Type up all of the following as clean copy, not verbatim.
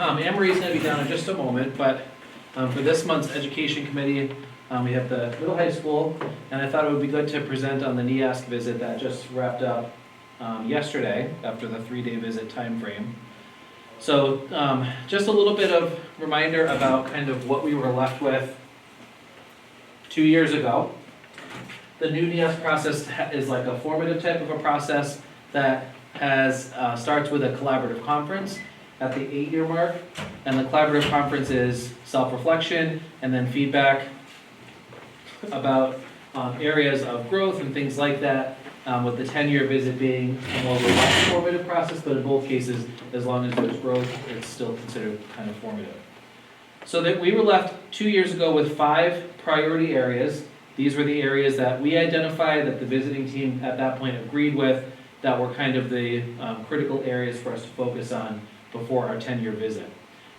Anne Marie's going to be down in just a moment, but for this month's education committee, we have the middle high school, and I thought it would be good to present on the NEASC visit that just wrapped up yesterday after the 3-day visit time frame. So just a little bit of reminder about kind of what we were left with 2 years ago. The new NEASC process is like a formative type of a process that starts with a collaborative conference at the 8-year mark, and the collaborative conference is self-reflection and then feedback about areas of growth and things like that, with the 10-year visit being a more robust formative process, but in both cases, as long as there's growth, it's still considered kind of formative. So that we were left 2 years ago with 5 priority areas. These were the areas that we identified, that the visiting team at that point agreed with, that were kind of the critical areas for us to focus on before our 10-year visit.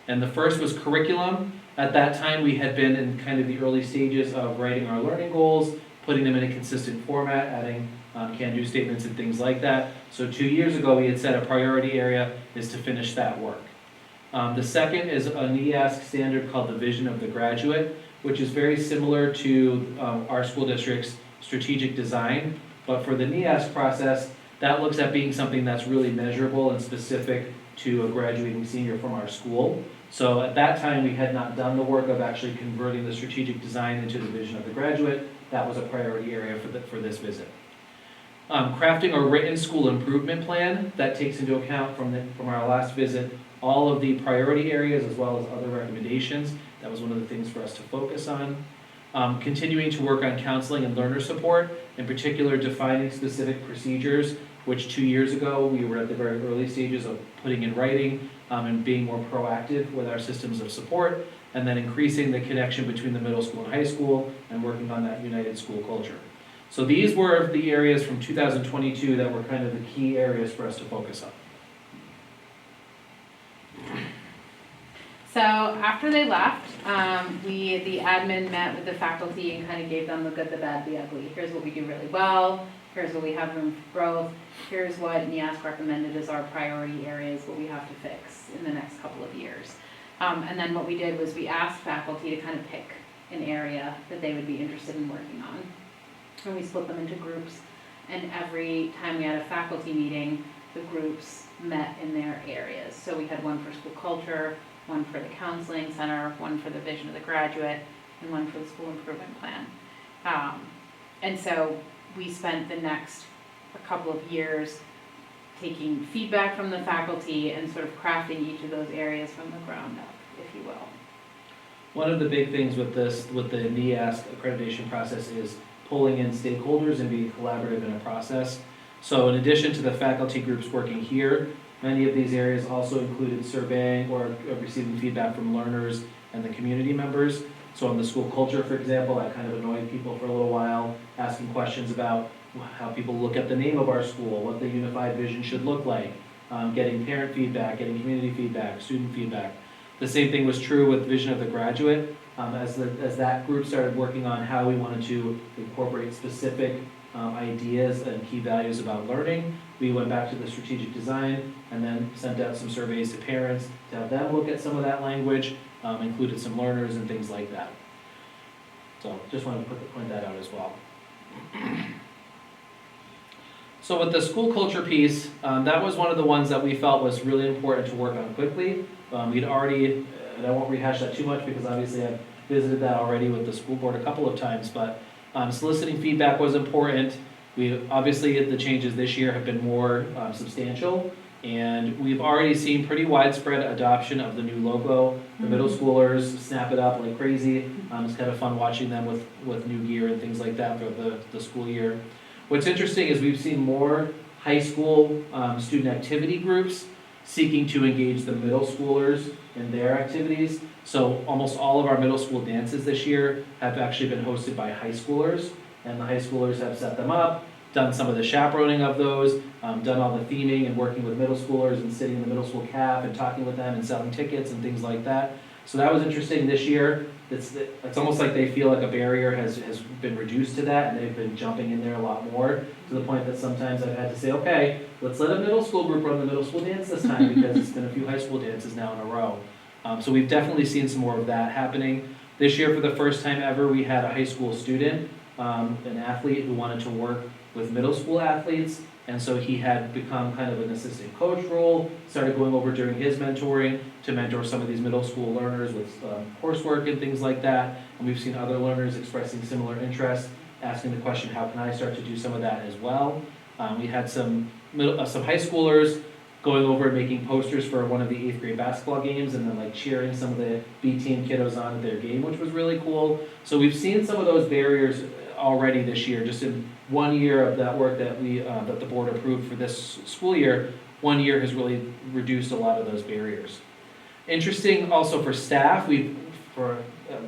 And the first was curriculum. At that time, we had been in kind of the early stages of writing our learning goals, putting them in a consistent format, adding can-do statements and things like that. So 2 years ago, we had set a priority area is to finish that work. The second is a NEASC standard called the Vision of the Graduate, which is very similar to our school district's strategic design. But for the NEASC process, that looks at being something that's really measurable and specific to a graduating senior from our school. So at that time, we had not done the work of actually converting the strategic design into the Vision of the Graduate. That was a priority area for this visit. Crafting a written school improvement plan that takes into account from our last visit all of the priority areas as well as other recommendations. That was one of the things for us to focus on. Continuing to work on counseling and learner support, in particular defining specific procedures, which 2 years ago we were at the very early stages of putting in writing and being more proactive with our systems of support, and then increasing the connection between the middle school and high school and working on that united school culture. So these were the areas from 2022 that were kind of the key areas for us to focus on. So after they left, the admin met with the faculty and kind of gave them the good, the bad, the ugly. Here's what we do really well. Here's what we have room for growth. Here's what NEASC recommended as our priority areas, what we have to fix in the next couple of years. And then what we did was we asked faculty to kind of pick an area that they would be interested in working on. And we split them into groups. And every time we had a faculty meeting, the groups met in their areas. So we had one for school culture, one for the counseling center, one for the Vision of the Graduate, and one for the school improvement plan. And so we spent the next couple of years taking feedback from the faculty and sort of crafting each of those areas from the ground up, if you will. One of the big things with the NEASC accreditation process is pulling in stakeholders and being collaborative in a process. So in addition to the faculty groups working here, many of these areas also included surveying or receiving feedback from learners and the community members. So on the school culture, for example, I kind of annoyed people for a little while, asking questions about how people look at the name of our school, what the unified vision should look like, getting parent feedback, getting community feedback, student feedback. The same thing was true with Vision of the Graduate. As that group started working on how we wanted to incorporate specific ideas and key values about learning, we went back to the strategic design and then sent out some surveys to parents to have them look at some of that language, included some learners and things like that. So just wanted to point that out as well. So with the school culture piece, that was one of the ones that we felt was really important to work on quickly. We'd already, and I won't rehash that too much because obviously I've visited that already with the school board a couple of times, but soliciting feedback was important. Obviously the changes this year have been more substantial, and we've already seen pretty widespread adoption of the new logo. The middle schoolers snap it up like crazy. It's kind of fun watching them with new gear and things like that for the school year. What's interesting is we've seen more high school student activity groups seeking to engage the middle schoolers in their activities. So almost all of our middle school dances this year have actually been hosted by high schoolers, and the high schoolers have set them up, done some of the chaperoning of those, done all the theming and working with middle schoolers and sitting in the middle school caf and talking with them and selling tickets and things like that. So that was interesting this year. It's almost like they feel like a barrier has been reduced to that, and they've been jumping in there a lot more, to the point that sometimes I've had to say, okay, let's let a middle school group run the middle school dance this time because it's been a few high school dances now in a row. So we've definitely seen some more of that happening. This year, for the first time ever, we had a high school student, an athlete who wanted to work with middle school athletes. And so he had become kind of an assistant coach role, started going over during his mentoring to mentor some of these middle school learners with coursework and things like that. And we've seen other learners expressing similar interests, asking the question, how can I start to do some of that as well? We had some high schoolers going over and making posters for one of the 8th grade basketball games and then like cheering some of the B team kiddos on at their game, which was really cool. So we've seen some of those barriers already this year, just in 1 year of that work that that the board approved for this school year. 1 year has really reduced a lot of those barriers. Interesting also for staff, for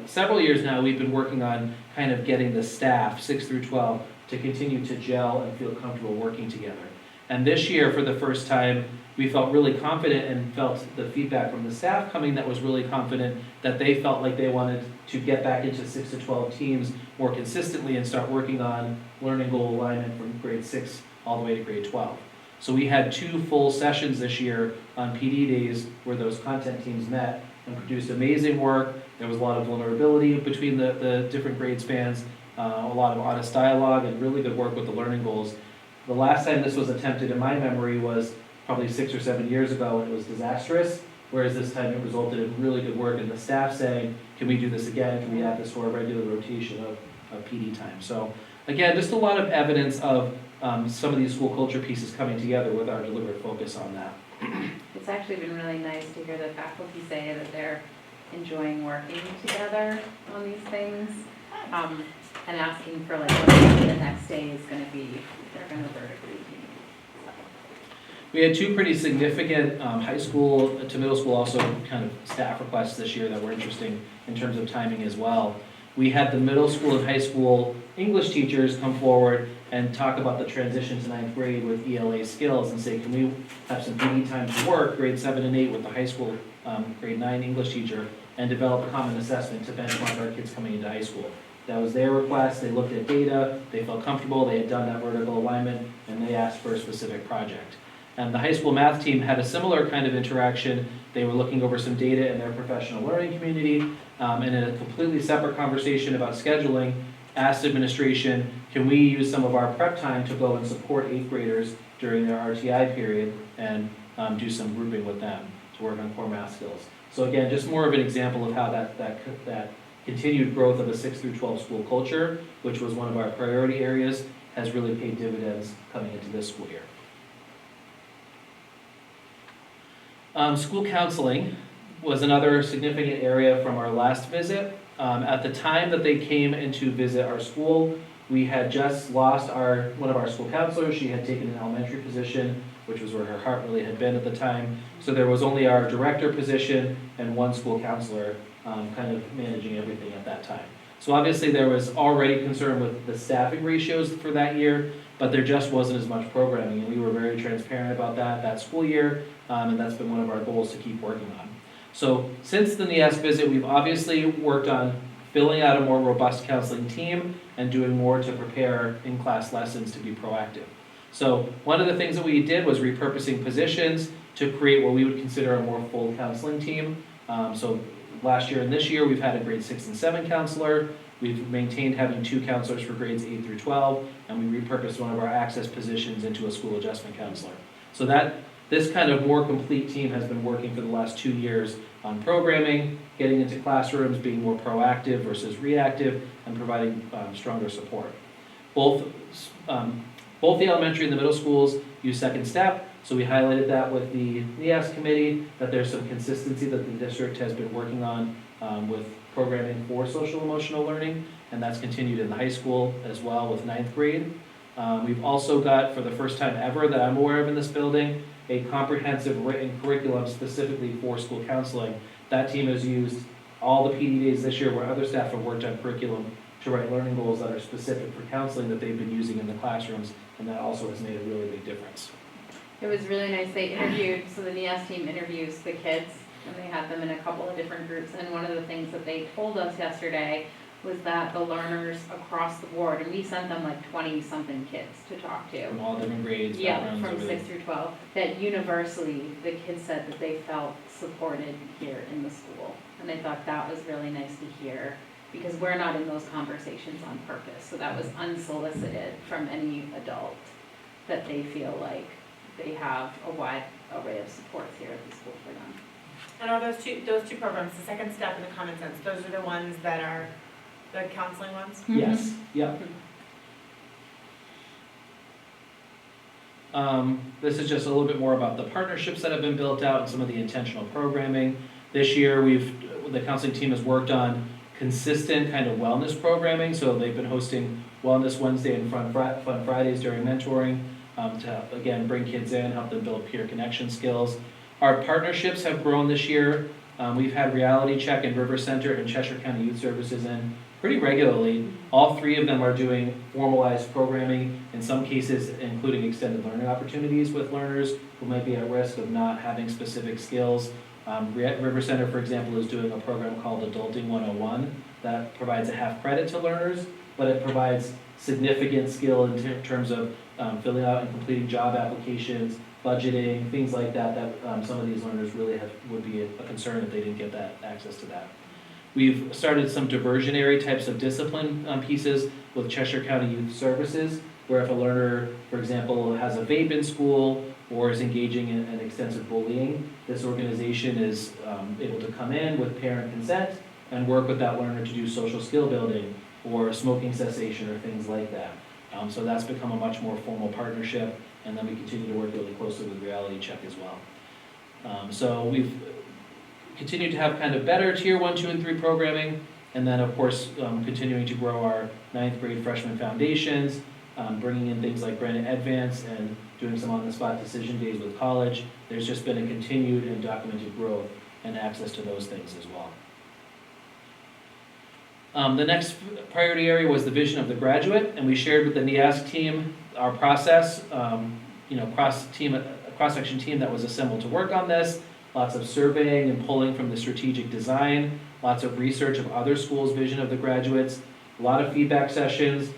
several years now, we've been working on kind of getting the staff, 6 through 12, to continue to gel and feel comfortable working together. And this year, for the first time, we felt really confident and felt the feedback from the staff coming that was really confident that they felt like they wanted to get back into 6 to 12 teams more consistently and start working on learning goal alignment from grade 6 all the way to grade 12. So we had 2 full sessions this year on PD days where those content teams met and produced amazing work. There was a lot of vulnerability between the different grade spans, a lot of honest dialogue, and really good work with the learning goals. The last time this was attempted in my memory was probably 6 or 7 years ago, and it was disastrous, whereas this time it resulted in really good work and the staff saying, can we do this again? Can we add this to our regular rotation of PD time? So again, just a lot of evidence of some of these school culture pieces coming together with our deliberate focus on that. It's actually been really nice to hear the faculty say that they're enjoying working together on these things, and asking for like what the next day is going to be. They're going to vertically team. We had 2 pretty significant high school to middle school also kind of staff requests this year that were interesting in terms of timing as well. We had the middle school and high school English teachers come forward and talk about the transition to 9th grade with ELA skills and say, can we have some PD time to work grade 7 and 8 with the high school grade 9 English teacher and develop a common assessment to benchmark our kids coming into high school. That was their request. They looked at data, they felt comfortable, they had done that vertical alignment, and they asked for a specific project. And the high school math team had a similar kind of interaction. They were looking over some data in their professional learning community, and in a completely separate conversation about scheduling, asked administration, can we use some of our prep time to go and support 8th graders during their RTI period and do some grouping with them to work on core math skills. So again, just more of an example of how that continued growth of a 6 through 12 school culture, which was one of our priority areas, has really paid dividends coming into this school year. School counseling was another significant area from our last visit. At the time that they came in to visit our school, we had just lost one of our school counselors. She had taken an elementary position, which was where her heart really had been at the time. So there was only our director position and 1 school counselor kind of managing everything at that time. So obviously there was already concern with the staffing ratios for that year, but there just wasn't as much programming, and we were very transparent about that school year, and that's been one of our goals to keep working on. So since the NEAS visit, we've obviously worked on filling out a more robust counseling team and doing more to prepare in-class lessons to be proactive. So one of the things that we did was repurposing positions to create what we would consider a more full counseling team. So last year and this year, we've had a grade 6 and 7 counselor. We've maintained having 2 counselors for grades 8 through 12, and we repurposed one of our access positions into a school adjustment counselor. So this kind of more complete team has been working for the last 2 years on programming, getting into classrooms, being more proactive versus reactive, and providing stronger support. Both the elementary and the middle schools use Second Step, so we highlighted that with the NEAS committee, that there's some consistency that the district has been working on with programming for social emotional learning, and that's continued in the high school as well with 9th grade. We've also got, for the first time ever that I'm aware of in this building, a comprehensive written curriculum specifically for school counseling. That team has used all the PD days this year where other staff have worked on curriculum to write learning goals that are specific for counseling that they've been using in the classrooms, and that also has made a really big difference. It was really nice. They interviewed, so the NEAS team interviews the kids, and they had them in a couple of different groups. And one of the things that they told us yesterday was that the learners across the board, and we sent them like 20-something kids to talk to. From all different grades, Yeah, backgrounds, from everything. 6 through 12, that universally, the kids said that they felt supported here in the school. And I thought that was really nice to hear, because we're not in those conversations on purpose. So that was unsolicited from any adult, that they feel like they have a wide array of supports here at the school for them. And are those two programs, the second step and the common sense, those are the ones that are the counseling ones? Yes, yep. This is just a little bit more about the partnerships that have been built out and some of the intentional programming. This year, the counseling team has worked on consistent kind of wellness programming, so they've been hosting Wellness Wednesday and Fun Fridays during mentoring to, again, bring kids in, help them build peer connection skills. Our partnerships have grown this year. We've had Reality Check and River Center and Cheshire County Youth Services in pretty regularly. All three of them are doing formalized programming, in some cases including extended learning opportunities with learners who might be at risk of not having specific skills. River Center, for example, is doing a program called Adulting 101 that provides a half credit to learners, but it provides significant skill in terms of filling out and completing job applications, budgeting, things like that, some of these learners really would be a concern if they didn't get that access to that. We've started some diversionary types of discipline pieces with Cheshire County Youth Services, where if a learner, for example, has a vape in school or is engaging in extensive bullying, this organization is able to come in with parent consent and work with that learner to do social skill building or smoking cessation or things like that. So that's become a much more formal partnership, and then we continue to work really closely with Reality Check as well. So we've continued to have kind of better tier 1, 2, and 3 programming, and then of course continuing to grow our 9th grade freshman foundations, bringing in things like Granite Advance and doing some on-the-spot decision days with college. There's just been a continued and documented growth and access to those things as well. The next priority area was the vision of the graduate, and we shared with the NEASC team our process, cross-section team that was assembled to work on this, lots of surveying and pulling from the strategic design, lots of research of other schools' vision of the graduates, a lot of feedback sessions.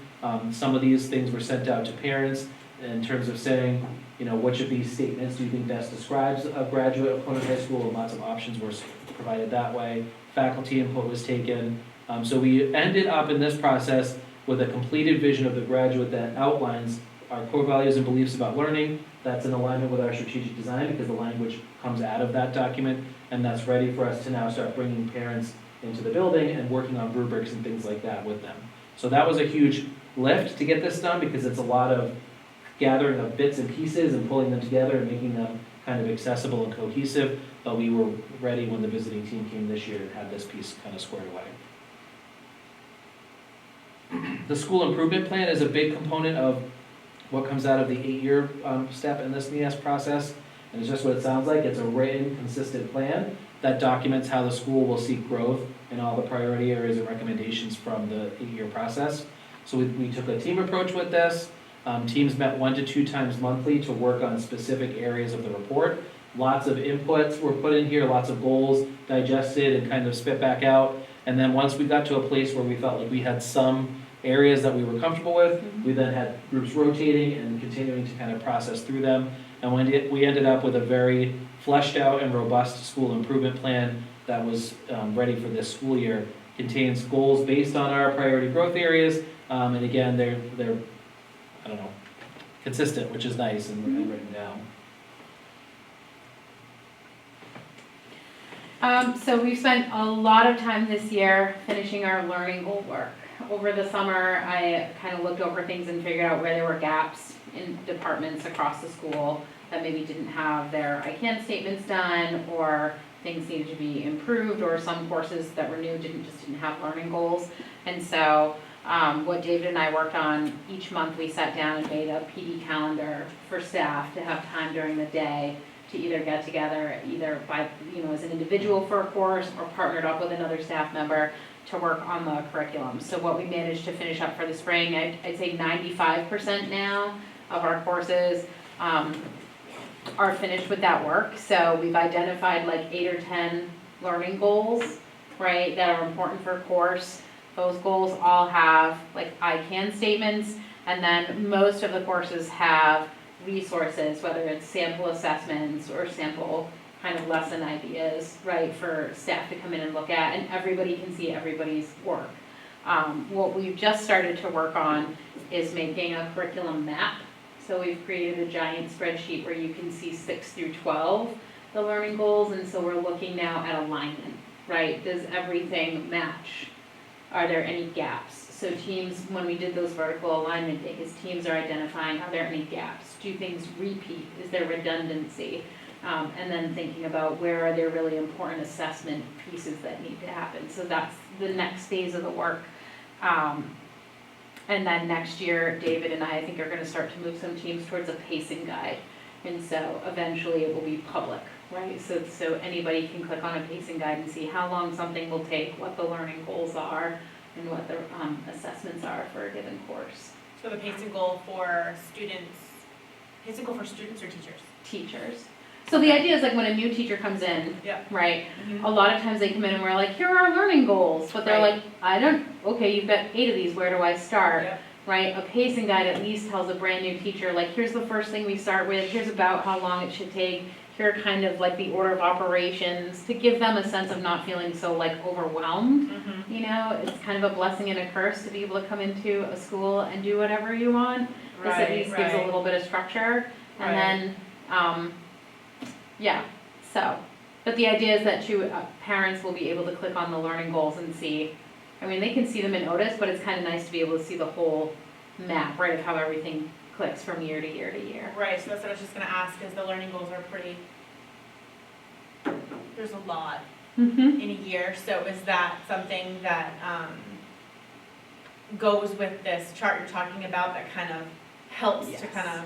Some of these things were sent out to parents in terms of saying, which of these statements do you think best describes a graduate of Conant High School, and lots of options were provided that way. Faculty input was taken. So we ended up in this process with a completed vision of the graduate that outlines our core values and beliefs about learning. That's in alignment with our strategic design because the language comes out of that document, and that's ready for us to now start bringing parents into the building and working on rubrics and things like that with them. So that was a huge lift to get this done because it's a lot of gathering of bits and pieces and pulling them together and making them kind of accessible and cohesive, but we were ready when the visiting team came this year and had this piece kind of squared away. The school improvement plan is a big component of what comes out of the 8-year step in this NEAS process. And it's just what it sounds like. It's a written, consistent plan that documents how the school will seek growth in all the priority areas and recommendations from the 8-year process. So we took a team approach with this. Teams met 1 to 2 times monthly to work on specific areas of the report. Lots of inputs were put in here, lots of goals digested and kind of spit back out. And then once we got to a place where we felt like we had some areas that we were comfortable with, we then had groups rotating and continuing to kind of process through them. And we ended up with a very fleshed out and robust school improvement plan that was ready for this school year. Contains goals based on our priority growth areas, and again, they're consistent, which is nice and written down. So we've spent a lot of time this year finishing our learning goal work. Over the summer, I kind of looked over things and figured out where there were gaps in departments across the school that maybe didn't have their ICANN statements done, or things needed to be improved, or some courses that were new didn't have learning goals. And so what David and I worked on, each month we sat down and made a PD calendar for staff to have time during the day to either get together, either by, as an individual for a course or partnered up with another staff member to work on the curriculum. So what we managed to finish up for the spring, I'd say 95% now of our courses are finished with that work. So we've identified like 8 or 10 learning goals, right, that are important for a course. Those goals all have like I can statements, and then most of the courses have resources, whether it's sample assessments or sample kind of lesson ideas, right, for staff to come in and look at, and everybody can see everybody's work. What we've just started to work on is making a curriculum map. So we've created a giant spreadsheet where you can see 6 through 12, the learning goals, and so we're looking now at alignment, right? Does everything match? Are there any gaps? So teams, when we did those vertical alignment days, teams are identifying, are there any gaps? Do things repeat? Is there redundancy? And then thinking about where are there really important assessment pieces that need to happen. So that's the next phase of the work. And then next year, David and I think are gonna start to move some teams towards a pacing guide. And so eventually it will be public, right? So anybody can click on a pacing guide and see how long something will take, what the learning goals are, and what the assessments are for a given course. So the pacing goal for students or teachers? Teachers. So the idea is like when a new teacher comes in, Yeah. right? A lot of times they come in and we're like, here are our learning goals, but they're Right. like, okay, you've got 8 of these, where do I start? Yep. Right? A pacing guide at least tells a brand new teacher, like, here's the first thing we start with, here's about how long it should take, here are kind of like the order of operations, to give them a sense of not feeling so like overwhelmed. Mm-hmm. You know, it's kind of a blessing and a curse to be able to come into a school and do whatever you want. This at least gives a little bit of structure. And then, yeah, so, but the idea is that parents will be able to click on the learning goals and see, I mean, they can see them in Otis, but it's kind of nice to be able to see the whole map, right, of how everything clicks from year to year to year. Right, so that's what I was just gonna ask, is the learning goals are pretty, there's a lot Mm-hmm. in a year, so is that something that, goes with this chart you're talking about that kind of helps to Yes. kind of,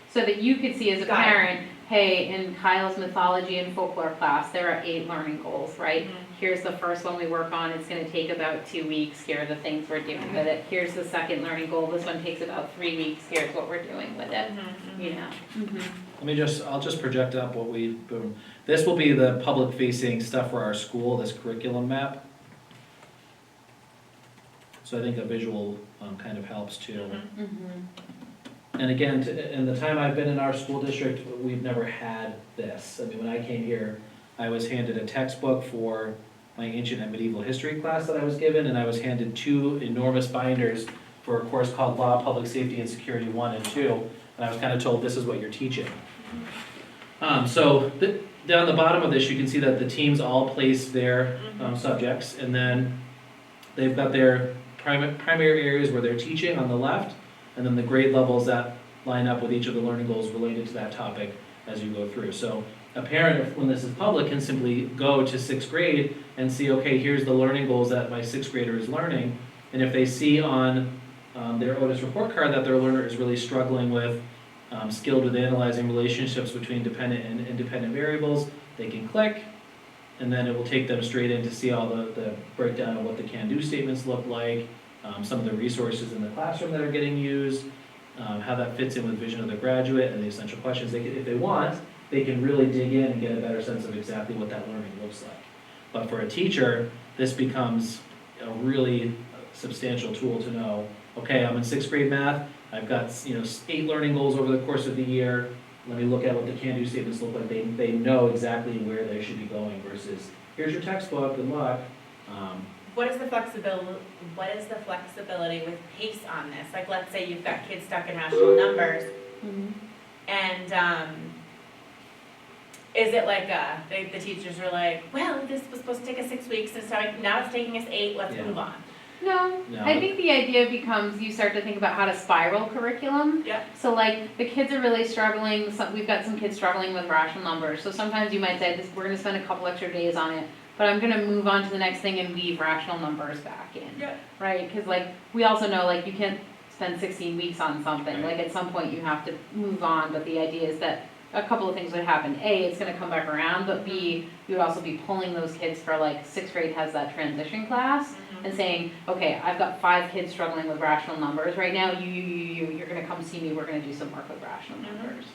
So that you could see as a Got it. parent, hey, in Kyle's mythology and folklore class, there are 8 learning goals, right? Here's the first one we work on, it's gonna take about 2 weeks, here are the things we're doing with it. Here's the second learning goal, this one takes about 3 weeks, here's what we're doing with it, you know? I'll just project up what boom. This will be the public facing stuff for our school, this curriculum map. So I think a visual kind of helps too. And again, in the time I've been in our school district, we've never had this. I mean, when I came here, I was handed a textbook for my ancient and medieval history class that I was given, and I was handed 2 enormous binders for a course called Law, Public Safety and Security 1 and 2, and I was kind of told, this is what you're teaching. Down the bottom of this, you can see that the teams all place their subjects, and then they've got their primary areas where they're teaching on the left, and then the grade levels that line up with each of the learning goals related to that topic as you go through. So a parent, when this is public, can simply go to 6th grade and see, okay, here's the learning goals that my 6th grader is learning. And if they see on their Otis report card that their learner is really struggling with, skilled with analyzing relationships between dependent and independent variables, they can click, and then it will take them straight in to see all the breakdown of what the can-do statements look like, some of the resources in the classroom that are getting used, how that fits in with vision of the graduate, and the essential questions. If they want, they can really dig in and get a better sense of exactly what that learning looks like. But for a teacher, this becomes a really substantial tool to know, okay, I'm in 6th grade math, I've got 8 learning goals over the course of the year, let me look at what the can-do statements look like. They know exactly where they should be going versus, here's your textbook, good luck. what is the flexibility with pace on this? Like, let's say you've got kids stuck in rational numbers, and, is it like, the teachers are like, well, this was supposed to take us 6 weeks, and so now it's taking us 8, let's Yeah. move on. No, No. I think the idea becomes you start to think about how to spiral curriculum. Yep. So like the kids are really struggling, we've got some kids struggling with rational numbers. So sometimes you might say, we're gonna spend a couple extra days on it, but I'm gonna move on to the next thing and weave rational numbers back in. Yep. Right, cause like, we also know like you can't spend 16 weeks on something, like at some point you have to move on, but the idea is that a couple of things would happen. A, it's gonna come back around, but B, you would also be pulling those kids for like 6th grade has that transition class and saying, okay, I've got 5 kids struggling with rational numbers right now, you're gonna come see me, we're gonna do some work with rational numbers.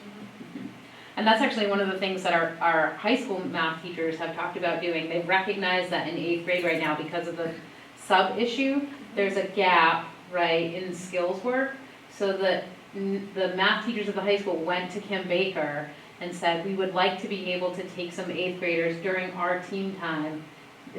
And that's actually one of the things that our high school math teachers have talked about doing. They've recognized that in 8th grade right now, because of the sub issue, there's a gap, right, in skills work. So the math teachers of the high school went to Kim Baker and said, we would like to be able to take some 8th graders during our team time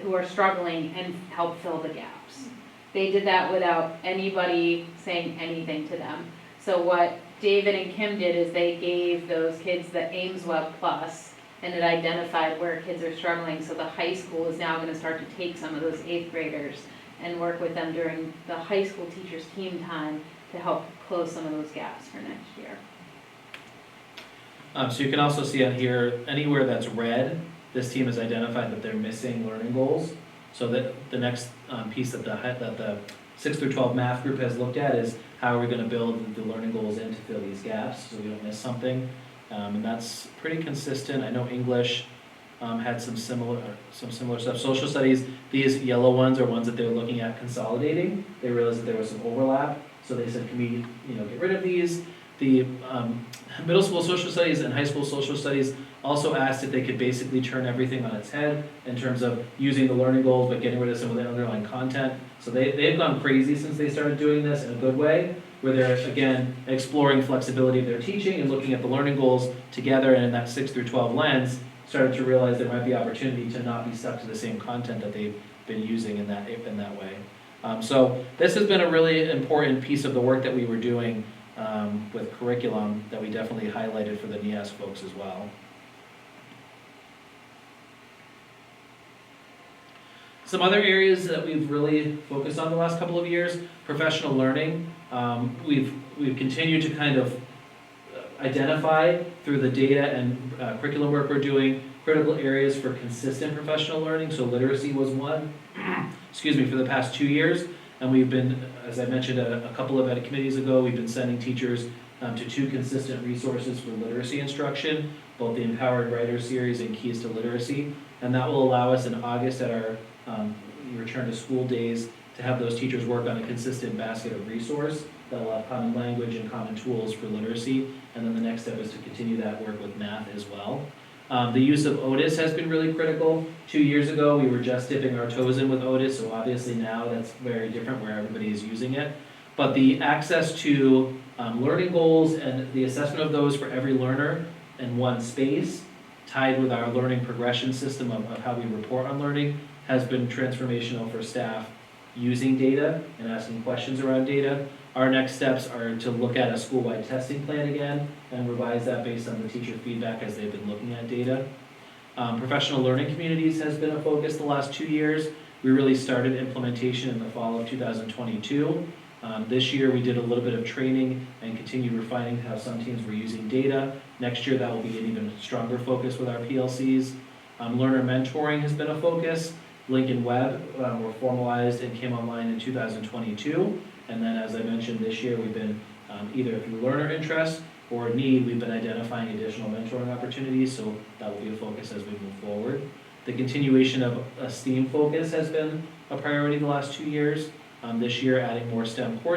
who are struggling and help fill the gaps. They did that without anybody saying anything to them. So what David and Kim did is they gave those kids the Ames Web Plus, and it identified where kids are struggling. So the high school is now going to start to take some of those 8th graders and work with them during the high school teachers' team time to help close some of those gaps for next year. So you can also see on here, anywhere that's red, this team has identified that they're missing learning goals. So that the next piece that the 6 through 12 math group has looked at is how are we going to build the learning goals in to fill these gaps so we don't miss something. And that's pretty consistent. I know English had some similar stuff. Social studies, these yellow ones are ones that they were looking at consolidating. They realized that there was some overlap, so they said, can we, get rid of these? The middle school social studies and high school social studies also asked if they could basically turn everything on its head in terms of using the learning goals but getting rid of some of the underlying content. So they've gone crazy since they started doing this in a good way, where they're, again, exploring flexibility of their teaching and looking at the learning goals together, and in that 6 through 12 lens, started to realize there might be opportunity to not be stuck to the same content that they've been using in that way. So this has been a really important piece of the work that we were doing with curriculum that we definitely highlighted for the NEAS folks as well. Some other areas that we've really focused on the last couple of years, professional learning. We've continued to kind of identify through the data and curriculum work we're doing critical areas for consistent professional learning. So literacy was one, for the past 2 years. And we've been, as I mentioned a couple of ed committees ago, we've been sending teachers to 2 consistent resources for literacy instruction, both the Empowered Writer Series and Keys to Literacy. And that will allow us in August at our return to school days to have those teachers work on a consistent basket of resource that will have common language and common tools for literacy. And then the next step is to continue that work with math as well. The use of Otis has been really critical. 2 years ago, we were just dipping our toes in with Otis, so obviously now that's very different where everybody is using it. But the access to learning goals and the assessment of those for every learner in one space, tied with our learning progression system of how we report on learning, has been transformational for staff using data and asking questions around data. Our next steps are to look at a school-wide testing plan again and revise that based on the teacher feedback as they've been looking at data. Professional learning communities has been a focus the last 2 years. We really started implementation in the fall of 2022. This year we did a little bit of training and continued refining how some teams were using data. Next year that will be an even stronger focus with our PLCs. Learner mentoring has been a focus. Lincoln Web were formalized and came online in 2022. And then, as I mentioned, this year we've been, either through learner interest or need, we've been identifying additional mentoring opportunities, so that will be a focus as we move forward. The continuation of a STEAM focus has been a priority the last 2 years. This year, adding more STEM courses.